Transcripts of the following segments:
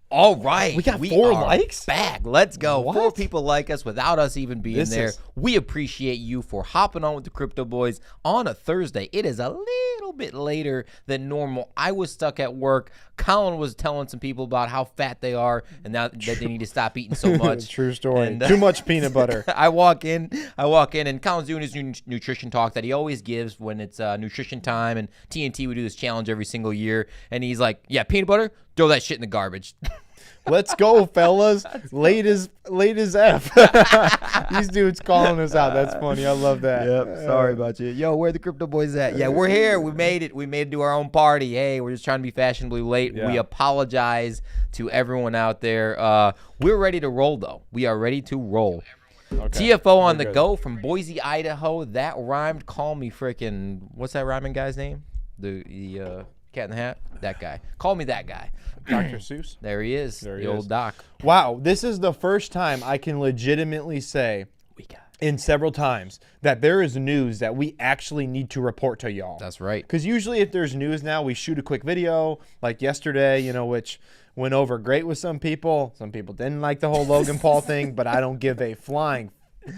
All right. We got 4 likes? Back. Let's go. What? 4 people like us without us even being there. Is... We appreciate you for hopping on with the Crypto Boys on a Thursday. It is a little bit later than normal. I was stuck at work. Colin was telling some people about how fat they are and now that they need to stop eating so much. True story. And, too much peanut butter. I walk in, and Colin's doing his nutrition talk that he always gives when it's nutrition time. And TNT would do this challenge every single year. And he's like, yeah, peanut butter, throw that shit in the garbage. Let's go, fellas. Late as F. These dudes calling us out. That's funny. I love that. Yep. Sorry about you. Yo, where the Crypto Boys at? Yeah, we're here. We made it. We made it to our own party. Hey, we're just trying to be fashionably late. Yeah. We apologize to everyone out there. We're ready to roll, though. We are ready to roll. Okay. TFO on the go from Boise, Idaho. That rhymed. Call me freaking. What's that rhyming guy's name? The Cat in the Hat? That guy. Call me that guy. Dr. Seuss. There he is. The old doc. Wow. This is the first time I can legitimately say in several times that there is news that we actually need to report to y'all. That's right. Because usually if there's news now, we shoot a quick video like yesterday, which went over great with some people. Some people didn't like the whole Logan Paul thing, but I don't give a flying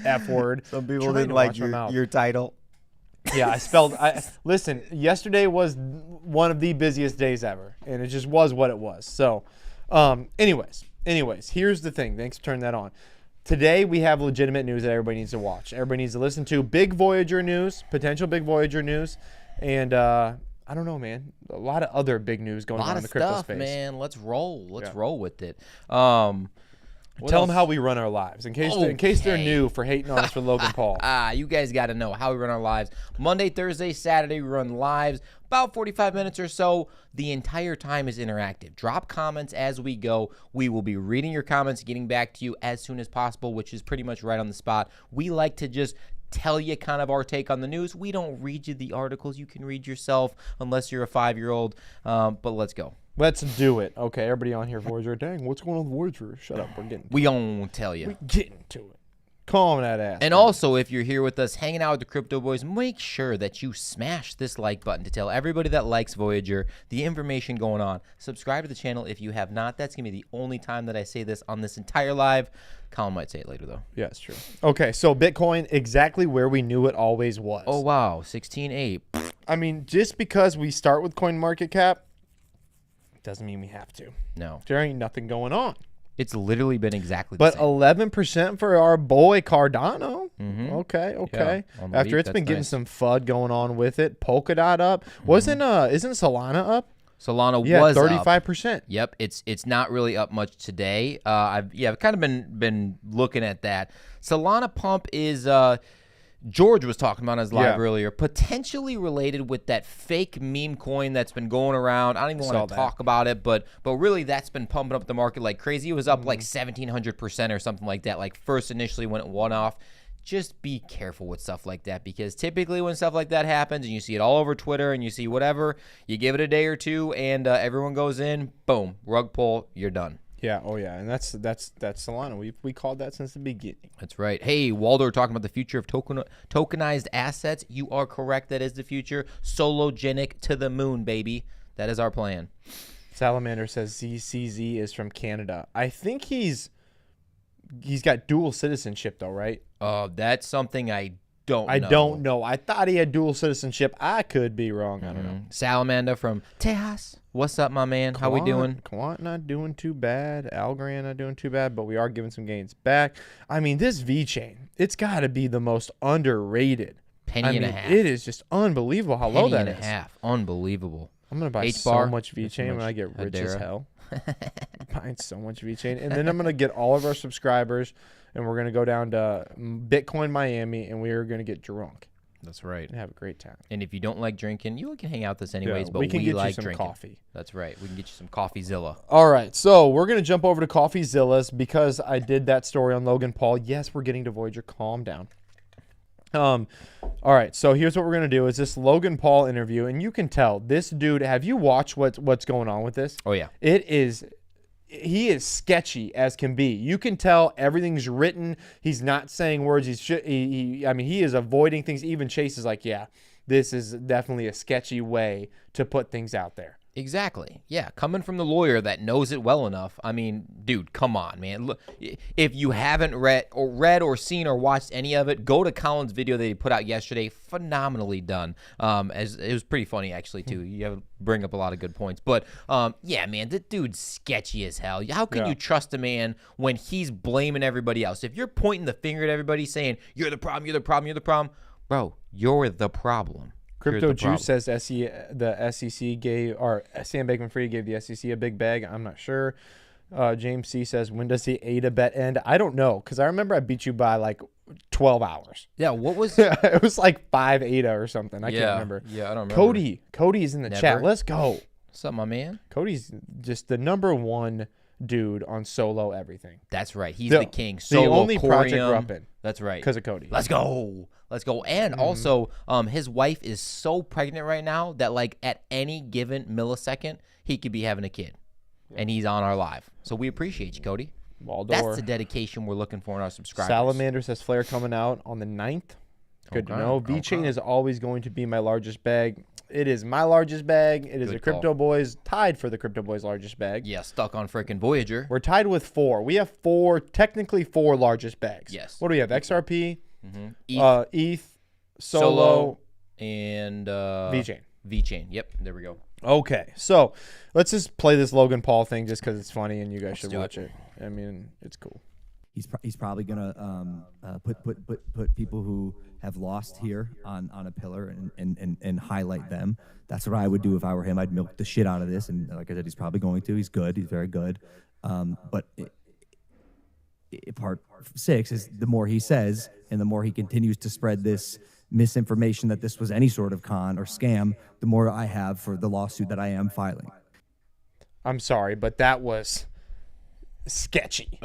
F word. Some people didn't like your title. Yeah, listen, yesterday was one of the busiest days ever, and it just was what it was. So, anyways, here's the thing. Thanks for turning that on. Today, we have legitimate news that everybody needs to watch. Everybody needs to listen to big Voyager news, potential big Voyager news, and I don't know, man. A lot of other big news going on in the crypto space. Man. Let's roll. Let's roll with it. Tell them how we run our lives in case they're new for hating on us for Logan Paul. You guys got to know how we run our lives. Monday, Thursday, Saturday, we run lives. About 45 minutes or so. The entire time is interactive. Drop comments as we go. We will be reading your comments, getting back to you as soon as possible, which is pretty much right on the spot. We like to just tell you kind of our take on the news. We don't read you the articles. You can read yourself unless you're a 5-year-old. But let's go. Let's do it. Okay, everybody on here, Voyager. Dang, what's going on with Voyager? Shut up. We gonna tell you. We getting to it. Calm that ass. And also, if you're here with us hanging out with the Crypto Boys, make sure that you smash this like button to tell everybody that likes Voyager the information going on. Subscribe to the channel if you have not. That's going to be the only time that I say this on this entire live. Colin might say it later, though. Yeah, it's true. Okay, so Bitcoin, exactly where we knew it always was. Oh, wow. 16.8. I mean, just because we start with CoinMarketCap doesn't mean we have to. No. There ain't nothing going on. It's literally been exactly the same. But 11% for our boy Cardano. Mm-hmm. Okay. Yeah, after it's been getting some FUD going on with it. Polkadot up. Isn't Solana up? Solana was 35%. Up. Yep, it's not really up much today. I've kind of been looking at that. Solana pump is George was talking about his live earlier, potentially related with that fake meme coin that's been going around. I don't even want to talk about it, but really that's been pumping up the market like crazy. It was up like 1,700% or something like that, like first initially when it went off. Just be careful with stuff like that, because typically when stuff like that happens and you see it all over Twitter and you see whatever, you give it a day or two and everyone goes in, boom, rug pull, you're done. Yeah, oh yeah, and that's Solana. We called that since the beginning. That's right. Hey, Waldo, talking about the future of tokenized assets. You are correct. That is the future. Sologenic to the moon, baby. That is our plan. Salamander says ZCZ is from Canada. I think he's got dual citizenship though, right? That's something I don't know. I don't know. I thought he had dual citizenship. I could be wrong. I don't know. Salamander from Tejas. What's up, my man? How we doing? Quant not doing too bad. Algorand not doing too bad, but we are giving some gains back. I mean, this VeChain, it's got to be the most underrated. Penny and a half. It is just unbelievable how low that is. Penny and a half. Unbelievable. I'm going to buy so much VeChain when I get rich as hell. Buying so much VeChain. And then I'm going to get all of our subscribers, and we're going to go down to Bitcoin Miami, and we are going to get drunk. That's right. And have a great time. And if you don't like drinking, you can hang out with us anyways, but we can get like you some drinking. Coffee. That's right. We can get you some Coffeezilla. All right. So we're going to jump over to Coffeezilla's because I did that story on Logan Paul. Yes, we're getting to Voyager. Calm down. All right. So here's what we're going to do is this Logan Paul interview, and you can tell this dude, have you watched what's going on with this? Oh, yeah. He is sketchy as can be. You can tell everything's written. He's not saying words. He is avoiding things. Even Chase is like, yeah, this is definitely a sketchy way to put things out there. Exactly. Yeah, coming from the lawyer that knows it well enough. I mean, dude, come on, man. Look, if you haven't read or seen or watched any of it, go to Colin's video that he put out yesterday. Phenomenally done. As it was pretty funny actually too. You bring up a lot of good points. But yeah, man, this dude's sketchy as hell. How can you trust a man when he's blaming everybody else? If you're pointing the finger at everybody saying you're the problem, you're the problem, you're the problem, bro, you're the problem. Crypto Juice says the SEC gave, or Sam Bankman-Fried gave the SEC a big bag. I'm not sure. James C says, when does the ADA bet end? I don't know, because I remember I beat you by like 12 hours. Yeah, what was it? Was like 5 ADA or something. I can't remember. Yeah, I don't remember. Cody's in the chat. Let's go. What's up, my man? Cody's just the #1 dude on solo everything. That's right. He's the king. Solo, the only Corium. project we're up in. That's right. Because of Cody. Let's go. Let's go. And also, his wife is so pregnant right now that like at any given millisecond, he could be having a kid. And he's on our live. So we appreciate you, Cody. Waldor. That's the dedication we're looking for in our subscribers. Salamander says Flare coming out on the 9th. Good to know. VeChain is always going to be my largest bag. It is my largest bag. It is a Crypto Boys, tied for the Crypto Boys largest bag. Yeah, stuck on freaking Voyager. We're tied with 4. We have technically four largest bags. Yes. What do we have? XRP, ETH, Solo, and VeChain. VeChain. Yep, there we go. Okay, so let's just play this Logan Paul thing just because it's funny and you guys should watch it. I mean, it's cool. He's probably gonna put people who have lost here on a pillar and highlight them. That's what I would do if I were him. I'd milk the shit out of this, and like I said, he's probably going to. He's good. He's very good. But part 6 is the more he says, and the more he continues to spread this misinformation that this was any sort of con or scam, the more I have for the lawsuit that I am filing. I'm sorry, but that was sketchy.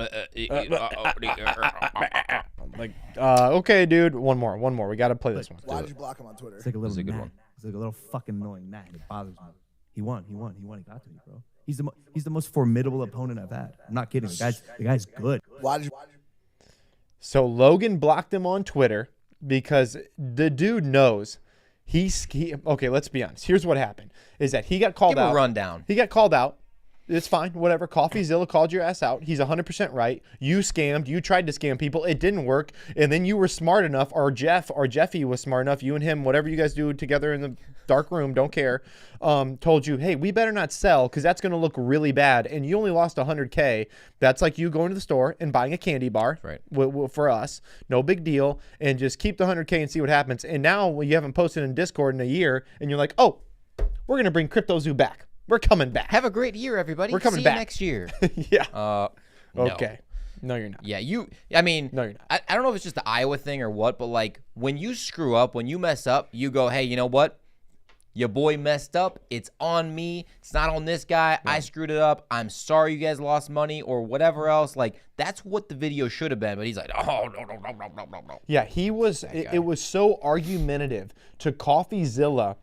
Okay, dude. One more. We got to play this one. Why did you block him on Twitter? It's like a little gnat. It's like a little fucking annoying gnat. It bothers me. He won. He got to me, bro. He's the most formidable opponent I've had. I'm not kidding. The guy's good. Why did you? So Logan blocked him on Twitter because the dude knows okay, let's be honest. Here's what happened is that he got called out. Give a rundown. He got called out. It's fine, whatever. Coffeezilla called your ass out. He's 100% right. You scammed. You tried to scam people. It didn't work. And then you were smart enough, or Jeffy was smart enough, you and him, whatever you guys do together in the dark room, don't care, told you, hey, we better not sell because that's going to look really bad. And you only lost $100K. That's like you going to the store and buying a candy bar. Right. For us. No big deal. And just keep the $100K and see what happens. And now you haven't posted in Discord in a year, and you're like, oh, we're going to bring CryptoZoo back. We're coming back. Have a great year, everybody. We're coming See back you next year. Yeah. No. Okay. No, you're not. Yeah, I mean, no, you're not. I don't know if it's just the Iowa thing or what, but like when you screw up, when you mess up, you go, hey, you know what? Your boy messed up. It's on me. It's not on this guy. I screwed it up. I'm sorry you guys lost money or whatever else. Like, that's what the video should have been. But he's like, oh, no. Yeah, he was, it was so argumentative to Coffeezilla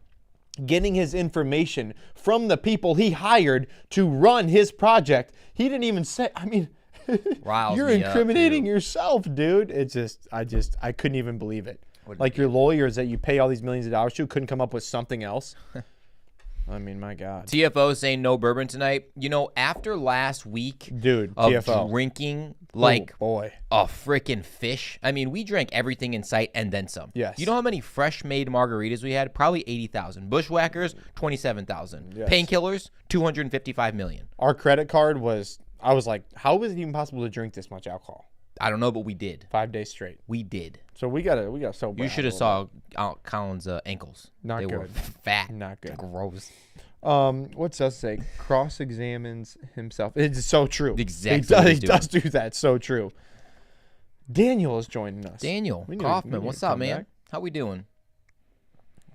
getting his information from the people he hired to run his project. He didn't even say, I mean, you're incriminating yourself, dude. It's just, I couldn't even believe it. Like your lawyers that you pay all these millions of dollars to couldn't come up with something else. I mean, my God. TFO saying no bourbon tonight. You know, after last week, dude, of TFO drinking like a freaking fish. I mean, we drank everything in sight and then some. Yes. You know how many fresh made margaritas we had? Probably 80,000. Bushwhackers, 27,000. Yes. Painkillers, 255 million. Our credit card was, I was like, how is it even possible to drink this much alcohol? I don't know, but we did. 5 days straight. We did. So we got so bad. You should have saw Colin's ankles. Not they good. Were fat. Not good. Gross. What's that say? Cross-examines himself. It's so true. Exactly. He does do that. So true. Daniel is joining us. Daniel Kaufman, what's up, man? How we doing?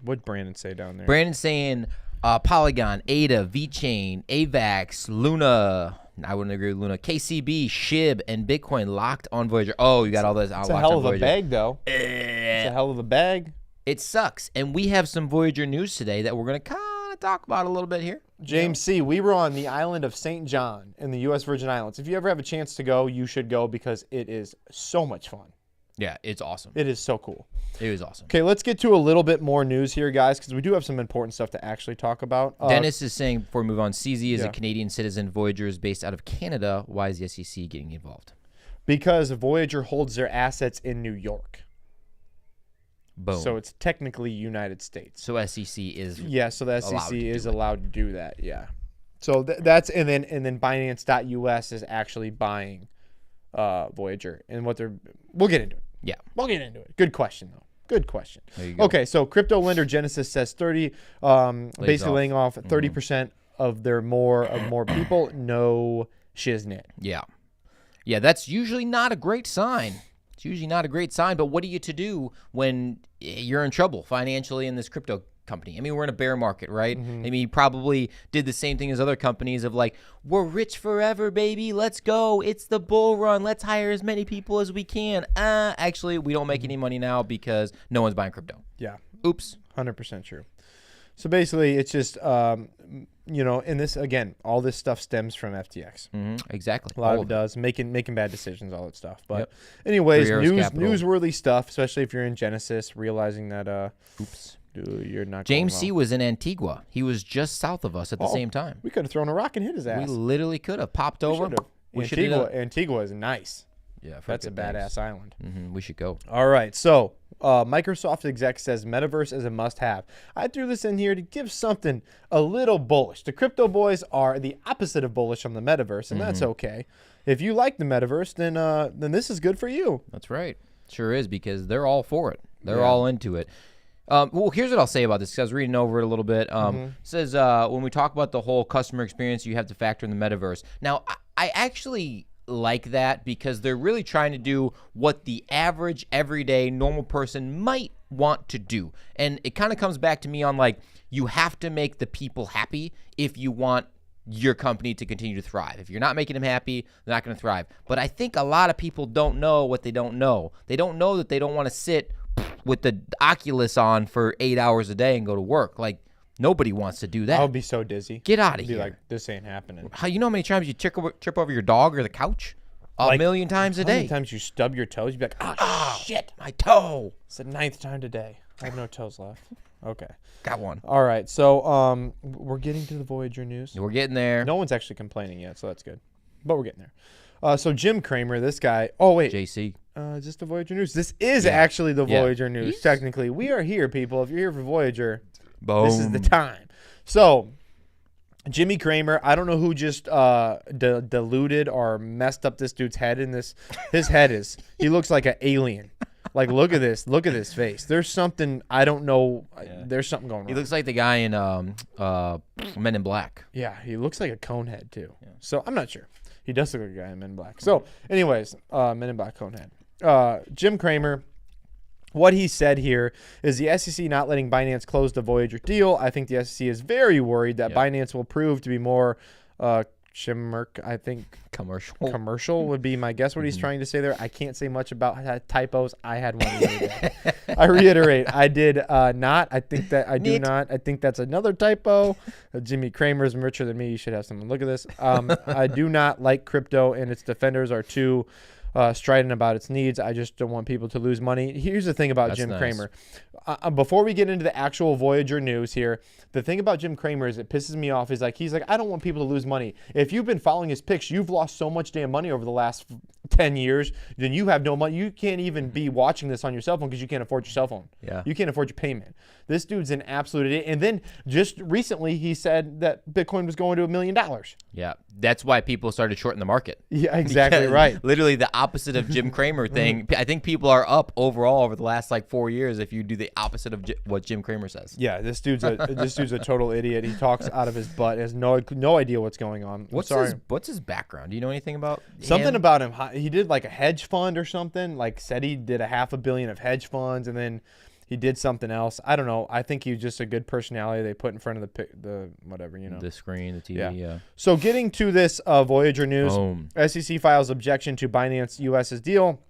What'd Brandon say down there? Brandon saying Polygon, ADA, VeChain, AVAX, Luna. I wouldn't agree with Luna. KCB, SHIB, and Bitcoin locked on Voyager. Oh, you got all this. It's a hell of a bag, though. It's a hell of a bag. It sucks. And we have some Voyager news today that we're going to kind of talk about a little bit here. James C., we were on the island of St. John in the U.S. Virgin Islands. If you ever have a chance to go, you should go because it is so much fun. Yeah, it's awesome. It is so cool. It was awesome. Okay, let's get to a little bit more news here, guys, because we do have some important stuff to actually talk about. Dennis is saying, before we move on, CZ is Yeah. a Canadian citizen. Voyager is based out of Canada. Why is the SEC getting involved? Because Voyager holds their assets in New York. Boom. So it's technically United States. So SEC is Yeah, so the allowed SEC to is do it. allowed to do that. Yeah. So that's and then Binance.us is actually buying Voyager, and we'll get into it. Yeah. We'll get into it. Good question though. Good question. There you go. Okay, so crypto lender Genesis says 30, basically laying off 30% of their more people. No shiznit. Yeah. Yeah, that's usually not a great sign. It's usually not a great sign, but what are you to do when you're in trouble financially in this crypto company? I mean, we're in a bear market, right? I mean, he probably did the same thing as other companies of like, we're rich forever, baby. Let's go. It's the bull run. Let's hire as many people as we can. Actually, we don't make any money now because no one's buying crypto. Yeah. Oops. 100% true. So basically, it's just, and this, again, all this stuff stems from FTX. Exactly. A lot All of it does. Making bad decisions, all that stuff. But Yep. anyways, 3 Arrows Capital. newsworthy stuff, especially if you're in Genesis, realizing that Oops. you're not James going C. well. was in Antigua. He was just south of us at the same time. We could have thrown a rock and hit his We ass. literally could have popped over. We should Antigua is nice. Yeah, That's a badass island. We should go. All right, so Microsoft exec says Metaverse is a must-have. I threw this in here to give something a little bullish. The crypto boys are the opposite of bullish on the Metaverse, and that's okay. If you like the Metaverse, then this is good for you. That's right. Sure is, because they're all for it. They're all into it. Well, here's what I'll say about this, because I was reading over it a little bit. It says when we talk about the whole customer experience, you have to factor in the Metaverse. Now, I actually like that because they're really trying to do what the average, everyday, normal person might want to do. And it kind of comes back to me on like, you have to make the people happy if you want your company to continue to thrive. If you're not making them happy, they're not going to thrive. But I think a lot of people don't know what they don't know. They don't know that they don't want to sit with the Oculus on for 8 hours a day and go to work. Like, nobody wants to do that. I would be so dizzy. Get out of I'd here. be like, this ain't happening. You know how many times you trip over your dog or the couch? A million times a How many day. times you stub your toes? You'd be like, Oh, shit, my toe. it's the 9th time today. I have no toes left. Okay. Got one. All right, so we're getting to the Voyager news. We're getting there. No one's actually complaining yet, so that's good. But we're getting there. So Jim Cramer, this guy. Oh, wait. JC. Is this the Voyager news? This is actually the Voyager news, technically. We are here, people. If you're here for Voyager, this is the time. So, Jimmy Cramer, I don't know who just diluted or messed up this dude's head in this. His head is, he looks like an alien. Like, look at this. Look at this face. There's something, I don't know. There's something going on. He looks like the guy in Men in Black. Yeah, he looks like a cone head, too. Yeah. So, I'm not sure. He does look like a guy in Men in Black. So, anyways, Men in Black cone head. Jim Cramer, what he said here is the SEC not letting Binance close the Voyager deal. I think the SEC is very worried that Binance will prove to be more commercial would be my guess what he's trying to say there. I can't say much about typos. I had one the other day. I reiterate, I did not. I think that I do not. I think that's another typo. Jimmy Cramer's richer than me. You should have someone look at this. I do not like crypto, and its defenders are too strident about its needs. I just don't want people to lose money. Here's the thing about Jim Cramer. Before we get into the actual Voyager news here, the thing about Jim Cramer is it pisses me off. He's like, I don't want people to lose money. If you've been following his picks, you've lost so much damn money over the last 10 years, then you have no money. You can't even be watching this on your cell phone because you can't afford your cell phone. Yeah. You can't afford your payment. This dude's an absolute idiot. And then just recently he said that Bitcoin was going to $1 million. Yeah, that's why people started shorting the market. Yeah, exactly Because right. Literally the opposite of Jim Cramer thing. I think people are up overall over the last like 4 years if you do the opposite of what Jim Cramer says. Yeah, this dude's a total idiot. He talks out of his butt. Has no idea what's going on. What's his background? Do you know anything about something him? about him? He did like a hedge fund or something. Like said he did $500 million of hedge funds, and then he did something else. I don't know. I think he was just a good personality they put in front of the whatever, you know. The screen, the TV, yeah. So getting to this Voyager news, Boom. SEC files objection to Binance US's deal.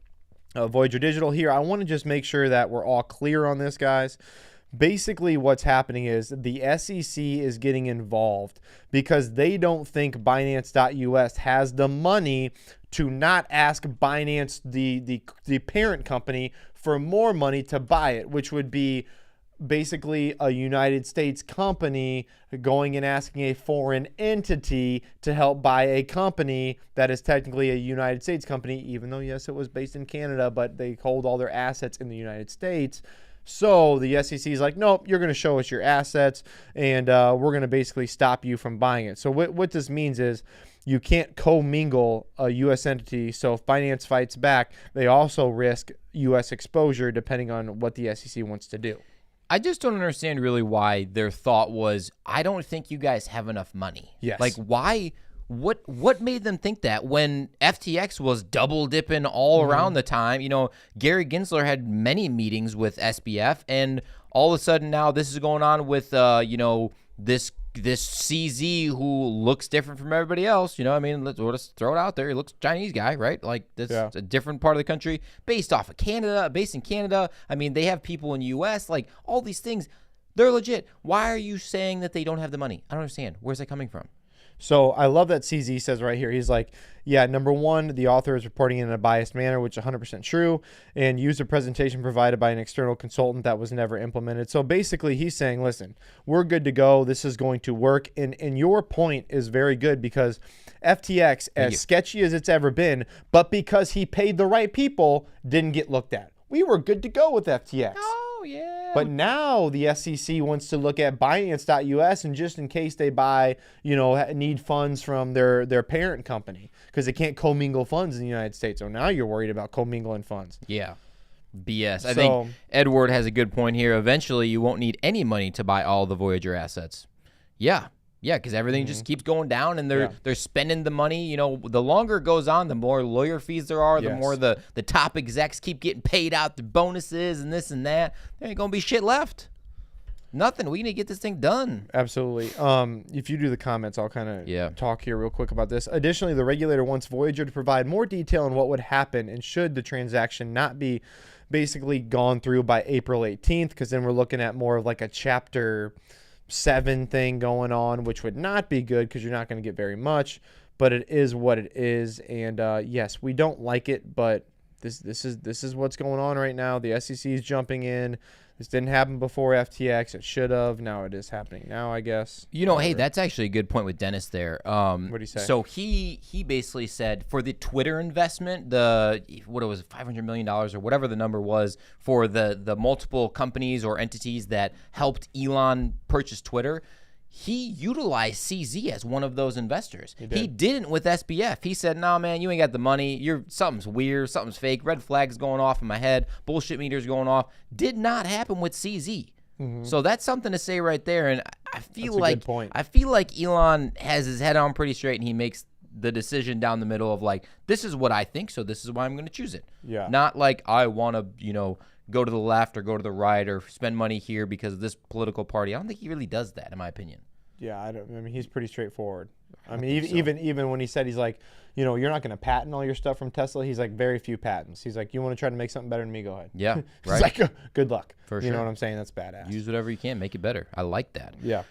Voyager Digital here. I want to just make sure that we're all clear on this, guys. basically what's happening is the SEC is getting involved because they don't think Binance.us has the money to not ask Binance, the parent company, for more money to buy it, which would be basically a United States company going and asking a foreign entity to help buy a company that is technically a United States company, even though, yes, it was based in Canada, but they hold all their assets in the United States. So the SEC is like, nope, you're going to show us your assets, and we're going to basically stop you from buying it. So what this means is you can't commingle a U.S. entity. So if Binance fights back, they also risk U.S. exposure depending on what the SEC wants to do. I just don't understand really why their thought was, I don't think you guys have enough money. Yes. Like, why? What made them think that when FTX was double dipping all around the time? You know, Gary Gensler had many meetings with SBF, and all of a sudden now this is going on with you know, this CZ who looks different from everybody else. You know, I mean, let's throw it out there. He looks Chinese guy, right? Like, this is a different part of the country, based in Canada. I mean, they have people in the U.S. Like, all these things, they're legit. Why are you saying that they don't have the money? I don't understand. Where's that coming from? So I love that CZ says right here, he's like, yeah, number one, the author is reporting in a biased manner, which is 100% true, and used a presentation provided by an external consultant that was never implemented. So basically he's saying, listen, we're good to go. This is going to work. And your point is very good, because FTX, as sketchy as it's ever been, but because he paid the right people, didn't get looked at. We were good to go with FTX. Oh, yeah. But now the SEC wants to look at Binance.us, and just in case they buy, you know, need funds from their parent company, because they can't commingle funds in the United States. So now you're worried about commingling funds. Yeah. BS. I think Edward has a good point here. Eventually, you won't need any money to buy all the Voyager assets. Yeah. Yeah, because everything just keeps going down, and they're spending the money. You know, the longer it goes on, the more lawyer fees there are, the more the top execs keep getting paid out the bonuses and this and that. There ain't going to be shit left. Nothing. We need to get this thing done. Absolutely. If you do the comments, I'll kind of talk here real quick about this. Additionally, the regulator wants Voyager to provide more detail on what would happen and should the transaction not be basically gone through by April 18th, because then we're looking at more of like a Chapter 7 thing going on, which would not be good because you're not going to get very much, but it is what it is. And yes, we don't like it, but this is what's going on right now. The SEC is jumping in. This didn't happen before FTX. It should have. Now it is happening now, I guess. You know, hey, that's actually a good point with Dennis there. What did he say? So he basically said for the Twitter investment, what it was, $500 million or whatever the number was, for the multiple companies or entities that helped Elon purchase Twitter, he utilized CZ as one of those investors. He didn't with SBF. He said, "No, man, you ain't got the money. Something's weird. Something's fake. Red flags going off in my head. Bullshit meters going off." Did not happen with CZ. So that's something to say right there. And I feel like Elon has his head on pretty straight, and he makes the decision down the middle of like, this is what I think, so this is why I'm going to choose it. Yeah. Not like I want to, you know, go to the left or go to the right or spend money here because of this political party. I don't think he really does that, in my opinion. Yeah, I mean, he's pretty straightforward. I mean, even when he said, he's like, you know, you're not going to patent all your stuff from Tesla. He's like, very few patents. He's like, you want to try to make something better than me? Go ahead. Yeah, right. He's like, good luck. For sure. You know what I'm saying? That's badass. Use whatever you can, make it better. I like that. Yeah.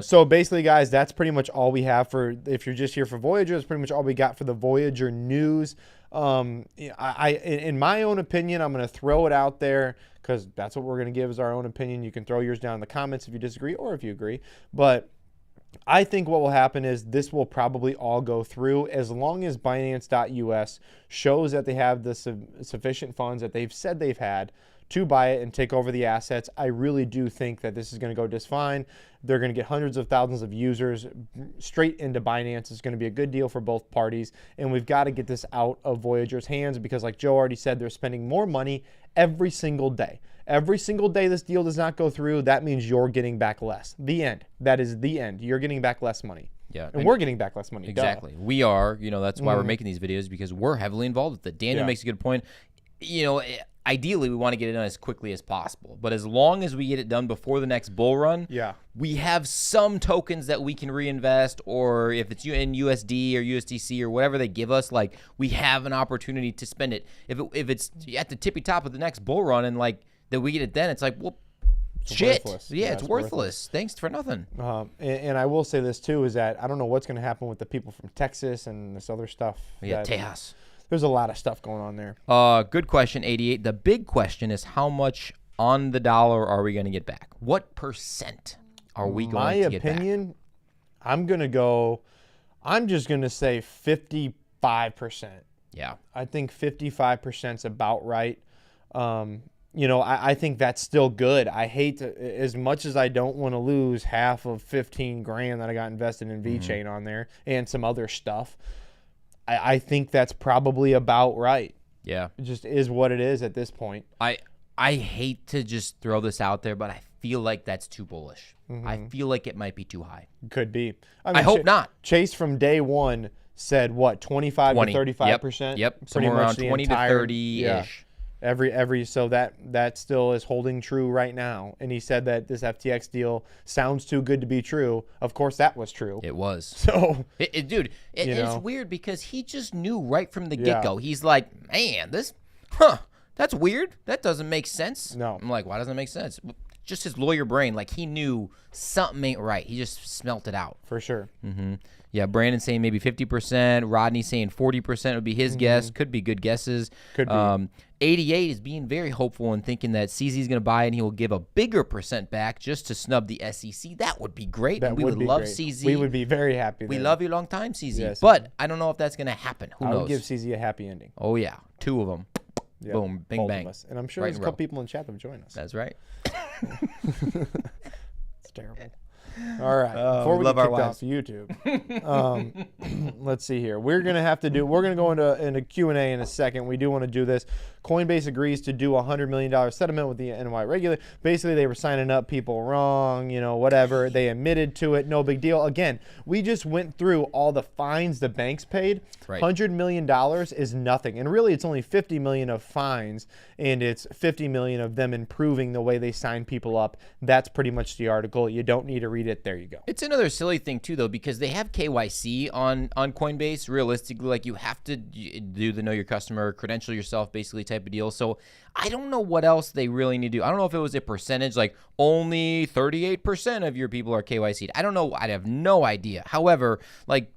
So basically, guys, that's pretty much all we have for. If you're just here for Voyager, that's pretty much all we got for the Voyager news. In my own opinion, I'm going to throw it out there because that's what we're going to give as our own opinion. You can throw yours down in the comments if you disagree or if you agree, but I think what will happen is this will probably all go through as long as Binance.us shows that they have the sufficient funds that they've said they've had to buy it and take over the assets. I really do think that this is going to go just fine. They're going to get hundreds of thousands of users straight into Binance. It's going to be a good deal for both parties, and we've got to get this out of Voyager's hands because, like Joe already said, they're spending more money every single day. Every single day this deal does not go through, that means you're getting back less. The end. That is the end. You're getting back less money. Yeah. And we're getting back less money. Exactly. Duh. We are. You know, that's why we're making these videos, because we're heavily involved with it. Daniel makes a good point. You know, ideally we want to get it done as quickly as possible, but as long as we get it done before the next bull run, we have some tokens that we can reinvest, or if it's in USD or USDC or whatever they give us, like, we have an opportunity to spend it. If it's at the tippy top of the next bull run and like that we get it then, it's like, well, shit. Worthless. Yeah, it's worthless. Thanks for nothing. And I will say this too, is that I don't know what's going to happen with the people from Texas and this other stuff. Yeah, Tejas. There's a lot of stuff going on there. Good question, 88. The big question is how much on the dollar are we going to get back? What percent are we going to get back? My opinion, I'm just going to say 55%. Yeah. I think 55% is about right. I think that's still good. I hate to, as much as I don't want to lose half of 15 grand that I got invested in VeChain on there and some other stuff. I think that's probably about right. Yeah. It just is what it is at this point. I hate to just throw this out there, but I feel like that's too bullish. I feel like it might be too high. Could be. I hope not. Chase from day one said what, 25 to 35%? Yep. Somewhere around 20 to 30-ish. Yeah. So that still is holding true right now. And he said that this FTX deal sounds too good to be true. Of course, that was true. It was. So, dude, it's weird because he just knew right from the get-go. He's like, man, that's weird. That doesn't make sense. No. I'm like, why doesn't it make sense? Just his lawyer brain, like he knew something ain't right. He just smelt it out. For sure. Yeah, Brandon saying maybe 50%. Rodney saying 40% would be his guess. Could be good guesses. Could be. 88 is being very hopeful and thinking that CZ is going to buy and he will give a bigger percent back just to snub the SEC. That would be great. That we would love great. CZ. We would be very happy. We love you long time, CZ. Yes. But I don't know if that's going to happen. Who knows? I would give CZ a happy ending. Oh, yeah. 2 of them. Yep. Boom. Bing, bang. And I'm sure there's a couple people in chat that will join us. That's right. It's terrible. All right. Before we get kicked off YouTube, let's see here. We're gonna go into Q&A in a second. We do want to do this. Coinbase agrees to do $100 million settlement with the NY regulator. Basically, they were signing up people wrong, whatever. They admitted to it. No big deal. Again, we just went through all the fines the banks paid. Right. $100 million is nothing. And really, it's only $50 million of fines, and it's $50 million of them improving the way they sign people up. That's pretty much the article. You don't need to read it. There you go. It's another silly thing, too, though, because they have KYC on Coinbase. Realistically, like you have to do the know your customer, credential yourself, basically type of deal. So I don't know what else they really need to do. I don't know if it was a percentage, like only 38% of your people are KYC'd. I don't know. I have no idea. However, like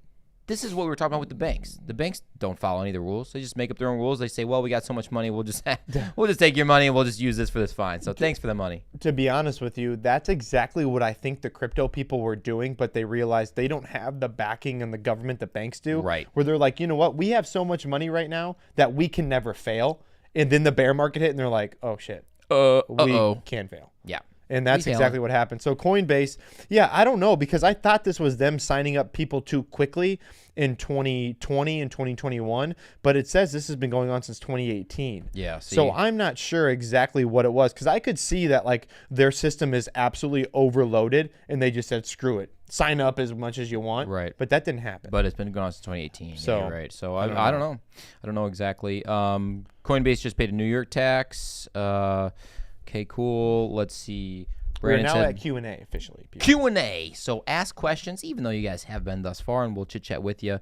this is what we were talking about with the banks. The banks don't follow any of the rules. They just make up their own rules. They say, well, we got so much money. We'll just take your money and we'll just use this for this fine. So thanks for the money. To be honest with you, that's exactly what I think the crypto people were doing, but they realized they don't have the backing and the government that banks do. Right. Where they're like, you know what? We have so much money right now that we can never fail. And then the bear market hit and they're like, oh, shit. We can fail. Yeah. And that's exactly what happened. So Coinbase, I don't know, because I thought this was them signing up people too quickly in 2020 and 2021, but it says this has been going on since 2018. Yeah. See. So I'm not sure exactly what it was, because I could see that like their system is absolutely overloaded and they just said, screw it. Sign up as much as you want. Right. But that didn't happen. But it's been going on since 2018. So, yeah, right. So I don't know. I don't know exactly. Coinbase just paid a New York tax. Okay, cool. Let's see. We're now at Q&A officially. Q&A. So ask questions, even though you guys have been thus far, and we'll chit-chat with you.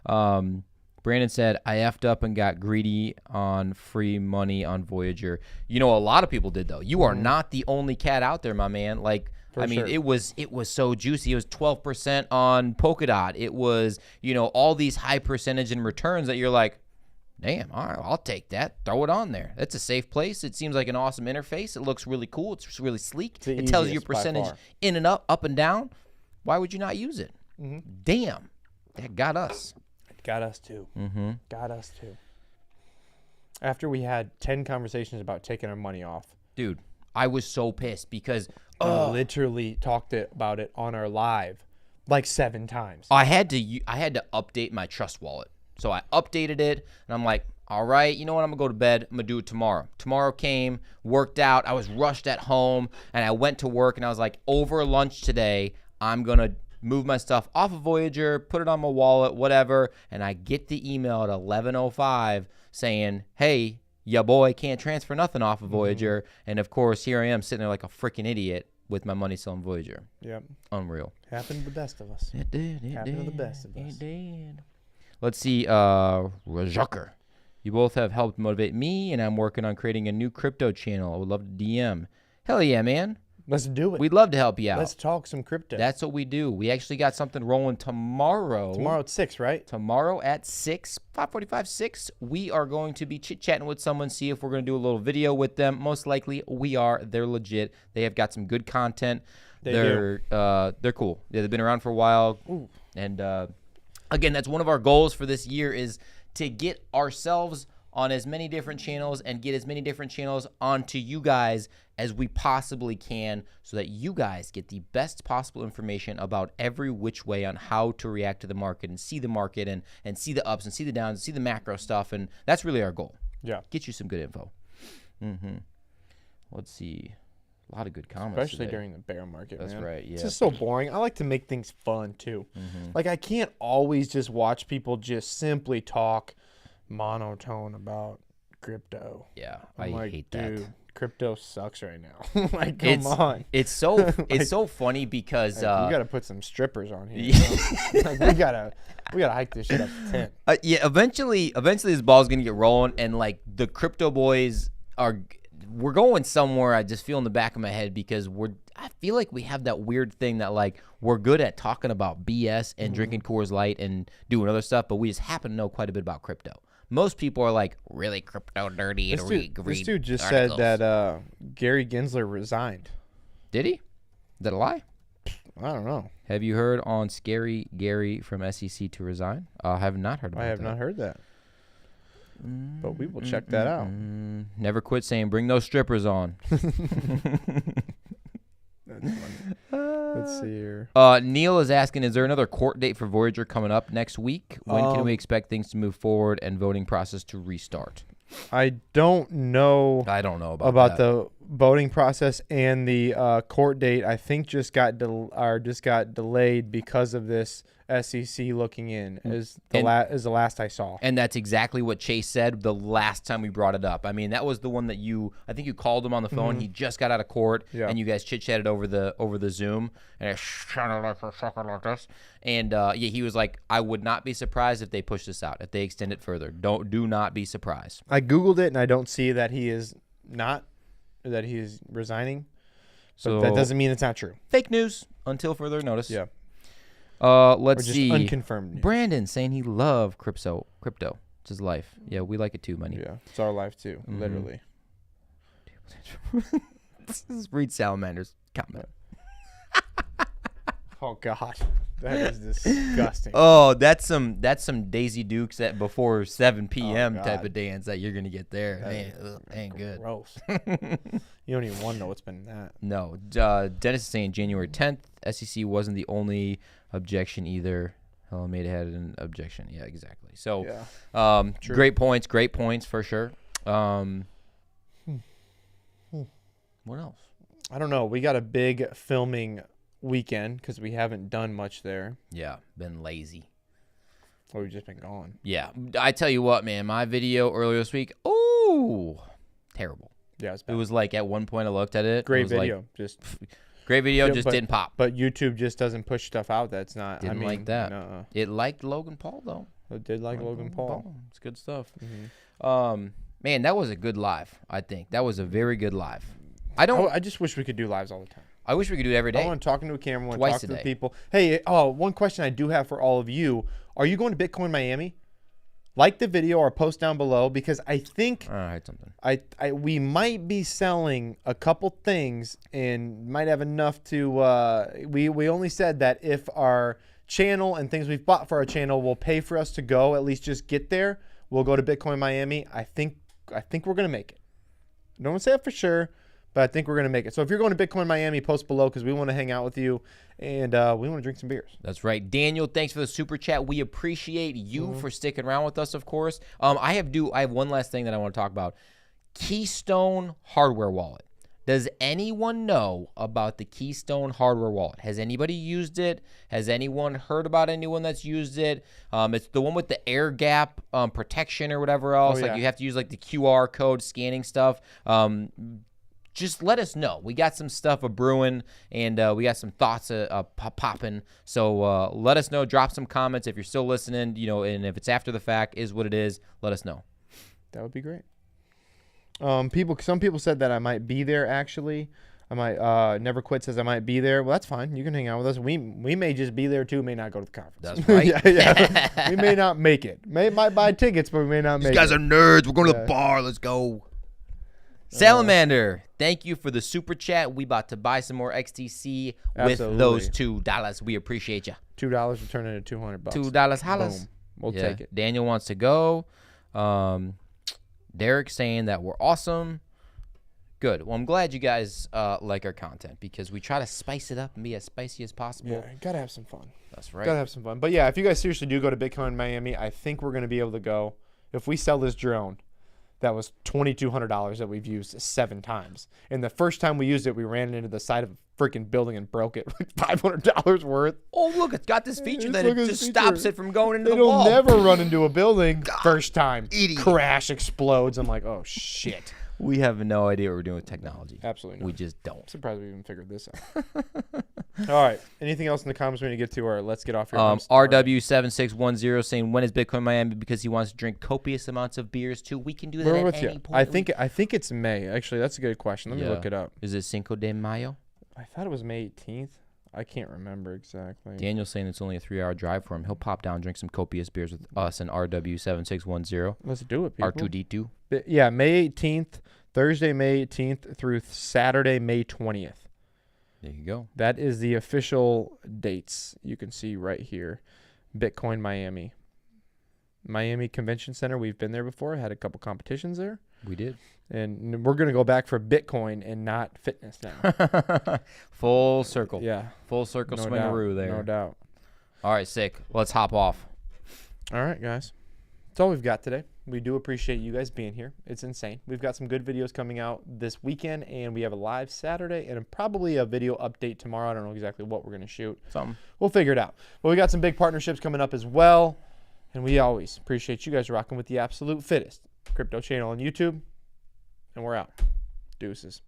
Brandon said, I effed up and got greedy on free money on Voyager. A lot of people did, though. You are not the only cat out there, my man. Like, sure. it was so juicy. It was 12% on Polkadot. It was, all these high percentage in returns that you're like, damn, all right, I'll take that. Throw it on there. That's a safe place. It seems like an awesome interface. It looks really cool. It's really sleek. It tells you your percentage in and up and down. Why would you not use it? Damn, that got us. It got us too. Got us too. After we had 10 conversations about taking our money off. Dude, I was so pissed because we literally talked about it on our live like 7 times. I had to update my Trust wallet. So I updated it, and I'm like, all right, you know what? I'm going to go to bed. I'm going to do it tomorrow. Tomorrow came, worked out. I was rushed at home, and I went to work, and I was like, over lunch today, I'm going to move my stuff off of Voyager, put it on my wallet, whatever, and I get the email at 11:05 saying, hey, ya boy can't transfer nothing off of Voyager. And, of course, here I am sitting there like a freaking idiot with my money still on Voyager. Yep. Unreal. Happened to the best of us. It did. Happened to the best of us. It did. Let's see, Rajucker. You both have helped motivate me, and I'm working on creating a new crypto channel. I would love to DM. Hell yeah, man. Let's do it. We'd love to help you out. Let's talk some crypto. That's what we do. We actually got something rolling tomorrow. Tomorrow at 6, right? Tomorrow at 6, 5:45, 6, we are going to be chit-chatting with someone, see if we're going to do a little video with them. Most likely, we are. They're legit. They have got some good content. They're cool. Yeah, they've been around for a while. Ooh. And, again, that's one of our goals for this year is to get ourselves on as many different channels and get as many different channels onto you guys as we possibly can so that you guys get the best possible information about every which way on how to react to the market and see the market and see the ups and see the downs and see the macro stuff. And that's really our goal. Yeah. Get you some good info. Let's see. A lot of good comments Especially today. during the bear market, That's man. right, yeah. It's just so boring. I like to make things fun, too. Like, I can't always just watch people just simply talk monotone about crypto. Yeah, I'm I like, hate dude, that. crypto sucks right now. Like, come on. It's so it's so funny because Like, you got to put some strippers on here. You know? Like, we gotta hike this shit up to 10. Yeah, eventually this ball's gonna get rolling, and like the crypto boys we're going somewhere. I just feel in the back of my head because I feel like we have that weird thing that like we're good at talking about BS and drinking Coors Light and doing other stuff, but we just happen to know quite a bit about crypto. Most people are like really crypto dirty and read This dude just articles. said that Gary Gensler resigned. Did he? Is that a lie? I don't know. Have you heard on Scary Gary from SEC to resign? I have not heard about that. I have not heard that. But we will check that out. Never quit saying bring those strippers on. That's funny. Let's see here. Neil is asking, is there another court date for Voyager coming up next week? When can we expect things to move forward and voting process to restart? I don't know. I don't know about that. The voting process and the court date. I think just got delayed because of this SEC looking in. Is the last I saw. And that's exactly what Chase said the last time we brought it up. I mean, that was the one that I think you called him on the phone. He just got out of court, and you guys chit chatted over the Zoom, and it sounded like for a second like this. And he was like, I would not be surprised if they push this out, if they extend it further. Do not be surprised. I googled it and I don't see that he is resigning. So that doesn't mean it's not true. Fake news until further notice. Yeah. Let's see. Unconfirmed news. Brandon saying he loved crypto. It's his life. Yeah, we like it too, money. Yeah, it's our life too, literally. This is Reed Salamander's comment. Oh God, that is disgusting. Oh, that's some Daisy Dukes at before 7 p.m. type God. of dance that you're gonna get there. Man, ain't good. Gross. You don't even want to know what's been in that. No, Dennis is saying January 10th. SEC wasn't the only objection either. Alameda had an objection. Yeah, exactly. So, great points for sure. What else? I don't know. We got a big filming weekend because we haven't done much there. Yeah, been lazy. Or we've just been gone. Yeah, I tell you what, man. My video earlier this week, terrible. Yeah, it was like at one point I looked at it. Great it was video, like, just great video, just didn't pop. But YouTube just doesn't push stuff out that's not. Didn't like that. It liked Logan Paul though. It did like Logan Paul. It's good stuff. Man, that was a good live. I think that was a very good live. I just wish we could do lives all the time. I wish we could do it every day. I want to talk into a camera. I want to Twice talk a to day. people. Hey, one question I do have for all of you: are you going to Bitcoin Miami? Like the video or post down below because I think I heard something. We might be selling a couple things and might have enough to. We only said that if our channel and things we've bought for our channel will pay for us to go, at least just get there, we'll go to Bitcoin Miami. I think we're gonna make it. No one say it for sure, but I think we're gonna make it. So if you're going to Bitcoin Miami, post below because we want to hang out with you and we want to drink some beers. That's right. Daniel, thanks for the super chat. We appreciate you for sticking around with us, of course. I have one last thing that I want to talk about. Keystone hardware wallet. Does anyone know about the Keystone hardware wallet? Has anybody used it? Has anyone heard about anyone that's used it? It's the one with the air gap protection or whatever else. Like you have to use like the QR code scanning stuff. Just let us know. We got some stuff brewing, and we got some thoughts popping. So let us know. Drop some comments if you're still listening. And if it's after the fact, is what it is. Let us know. That would be great. Some people said that I might be there. Actually, I might. Never Quit says I might be there. Well, that's fine. You can hang out with us. We may just be there too. May not go to the conference. That's right. yeah. We may not make it. Might buy tickets, but we may not make it. These guys are nerds. We're going to the bar. Let's go. Salamander, thank you for the super chat. We about to buy some more XTC with those $2. We appreciate you. $2 will turn into $200. $2 hollers. Boom. We'll take it. Daniel wants to go. Derek saying that we're awesome. Good. Well, I'm glad you guys like our content because we try to spice it up and be as spicy as possible. Yeah, gotta have some fun. That's right. Gotta have some fun. But yeah, if you guys seriously do go to Bitcoin Miami, I think we're gonna be able to go. If we sell this drone, that was $2,200 that we've used 7 times. And the first time we used it, we ran it into the side of a freaking building and broke it. Like $500 worth. Oh, look, it's got this feature that it just stops it from going into the It'll wall. never run into a building first time. Idiot. Crash, explodes. I'm like, oh, shit. We have no idea what we're doing with technology. Absolutely not. We just don't. I'm surprised we even figured this out. All right. Anything else in the comments we need to get to, or let's get off your RW7610 saying, when is Bitcoin Miami? Because he wants to drink copious amounts of beers too. We can do that at any point. I think it's May. Actually, that's a good question. Let me look it up. Is it Cinco de Mayo? I thought it was May 18th. I can't remember exactly. Daniel's saying it's only a 3-hour drive for him. He'll pop down, drink some copious beers with us and RW7610. Let's do it, people. R2D2. Yeah, May 18th, Thursday, May 18th through Saturday, May 20th. There you go. That is the official dates. You can see right here. Bitcoin Miami. Miami Convention Center. We've been there before. Had a couple competitions there. We did. And we're going to go back for Bitcoin and not fitness now. Full circle. Yeah. Full circle swingaroo there. No doubt. All right, sick. Let's hop off. All right, guys. That's all we've got today. We do appreciate you guys being here. It's insane. We've got some good videos coming out this weekend, and we have a live Saturday and probably a video update tomorrow. I don't know exactly what we're going to shoot. Something. We'll figure it out. But we got some big partnerships coming up as well, and we always appreciate you guys rocking with the absolute fittest crypto channel on YouTube. And we're out. Deuces.